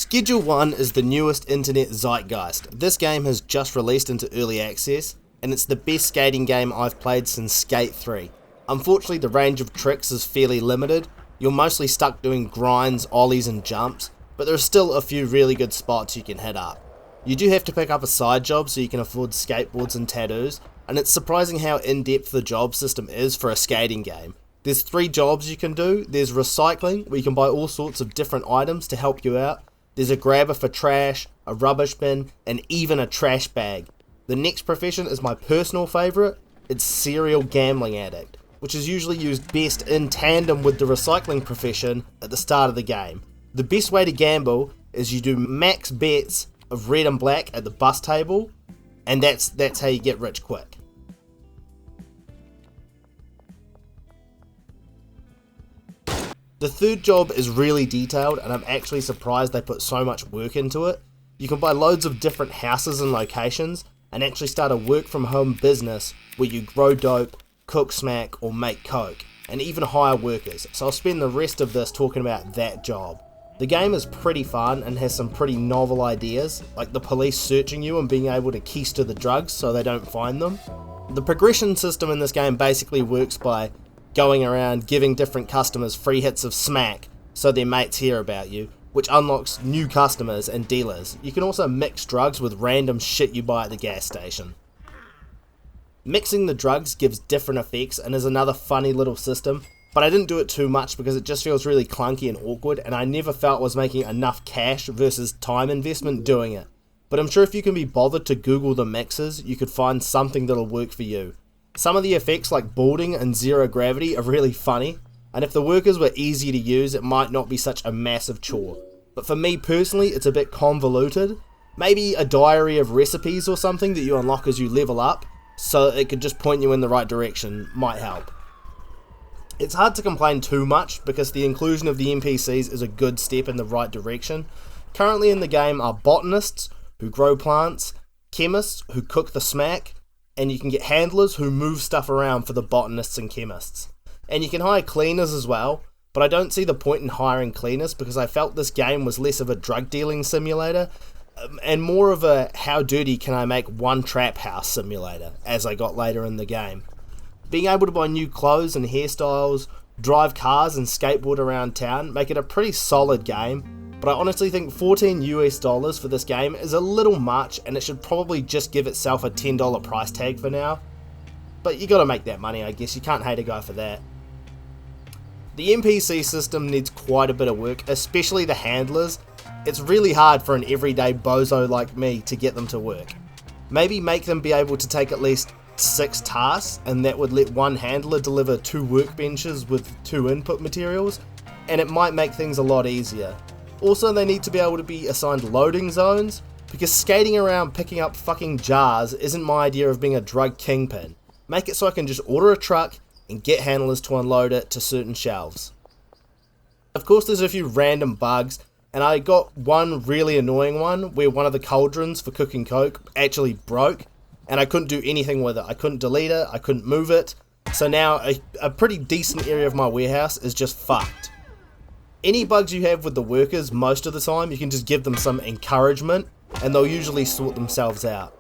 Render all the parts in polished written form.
Schedule 1 is the newest internet zeitgeist. This game has just released into early access, and it's the best skating game I've played since Skate 3. Unfortunately, the range of tricks is fairly limited. You're mostly stuck doing grinds, ollies and jumps, but there are still a few really good spots you can hit up. You do have to pick up a side job so you can afford skateboards and tattoos, and it's surprising how in-depth the job system is for a skating game. There's 3 jobs you can do. There's recycling, where you can buy all sorts of different items to help you out. There's a grabber for trash, a rubbish bin, and even a trash bag. The next profession is my personal favourite. It's serial gambling addict, which is usually used best in tandem with the recycling profession at the start of the game. The best way to gamble is you do max bets of red and black at the bus table, and that's how you get rich quick. The third job is really detailed, and I'm actually surprised they put so much work into it. You can buy loads of different houses and locations, and actually start a work from home business where you grow dope, cook smack, or make coke, and even hire workers. So I'll spend the rest of this talking about that job. The game is pretty fun and has some pretty novel ideas, like the police searching you and being able to keister the drugs so they don't find them. The progression system in this game basically works by going around giving different customers free hits of smack so their mates hear about you, which unlocks new customers and dealers. You can also mix drugs with random shit you buy at the gas station. Mixing the drugs gives different effects and is another funny little system, but I didn't do it too much because it just feels really clunky and awkward, and I never felt I was making enough cash versus time investment doing it. But I'm sure if you can be bothered to Google the mixes, you could find something that'll work for you. Some of the effects like balding and zero gravity are really funny, and if the workers were easy to use, it might not be such a massive chore. But for me personally, it's a bit convoluted. Maybe a diary of recipes or something that you unlock as you level up, so it could just point you in the right direction might help. It's hard to complain too much because the inclusion of the NPCs is a good step in the right direction. Currently in the game are botanists who grow plants, chemists who cook the smack, and you can get handlers who move stuff around for the botanists and chemists. And you can hire cleaners as well, but I don't see the point in hiring cleaners because I felt this game was less of a drug dealing simulator and more of a how dirty can I make one trap house simulator as I got later in the game. Being able to buy new clothes and hairstyles, drive cars and skateboard around town make it a pretty solid game, but I honestly think $14 for this game is a little much and it should probably just give itself a $10 price tag for now. But you gotta make that money, I guess, you can't hate a guy for that. The NPC system needs quite a bit of work, especially the handlers. It's really hard for an everyday bozo like me to get them to work. Maybe make them be able to take at least 6 tasks, and that would let one handler deliver 2 workbenches with 2 input materials, and it might make things a lot easier. Also, they need to be able to be assigned loading zones, because skating around picking up fucking jars isn't my idea of being a drug kingpin. Make it so I can just order a truck and get handlers to unload it to certain shelves. Of course, there's a few random bugs, and I got one really annoying one where one of the cauldrons for cooking coke actually broke, and I couldn't do anything with it. I couldn't delete it, I couldn't move it, so now a pretty decent area of my warehouse is just fucked. Any bugs you have with the workers, most of the time, you can just give them some encouragement, and they'll usually sort themselves out.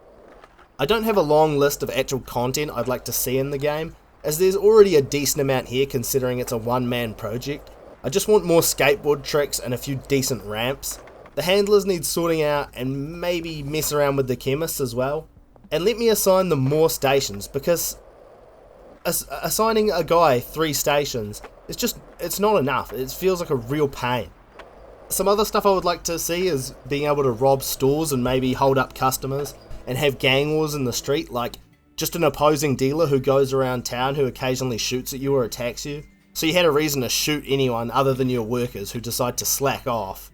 I don't have a long list of actual content I'd like to see in the game, as there's already a decent amount here considering it's a one-man project. I just want more skateboard tricks and a few decent ramps. The handlers need sorting out and maybe mess around with the chemists as well. And let me assign them more stations, because assigning a guy 3 stations, it's not enough. It feels like a real pain. Some other stuff I would like to see is being able to rob stores and maybe hold up customers and have gang wars in the street, like just an opposing dealer who goes around town who occasionally shoots at you or attacks you. So you had a reason to shoot anyone other than your workers who decide to slack off.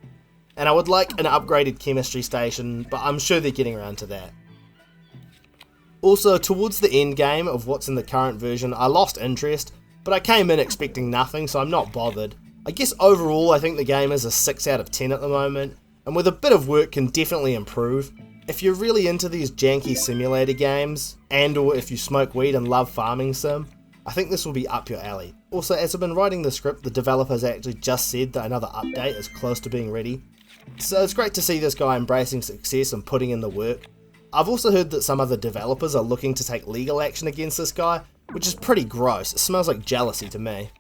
And I would like an upgraded chemistry station, but I'm sure they're getting around to that. Also, towards the end game of what's in the current version, I lost interest, but I came in expecting nothing, so I'm not bothered. I guess overall I think the game is a 6 out of 10 at the moment, and with a bit of work can definitely improve. If you're really into these janky simulator games, and or if you smoke weed and love farming sim, I think this will be up your alley. Also, as I've been writing the script, the developers actually just said that another update is close to being ready. So it's great to see this guy embracing success and putting in the work. I've also heard that some other developers are looking to take legal action against this guy, which is pretty gross. It smells like jealousy to me.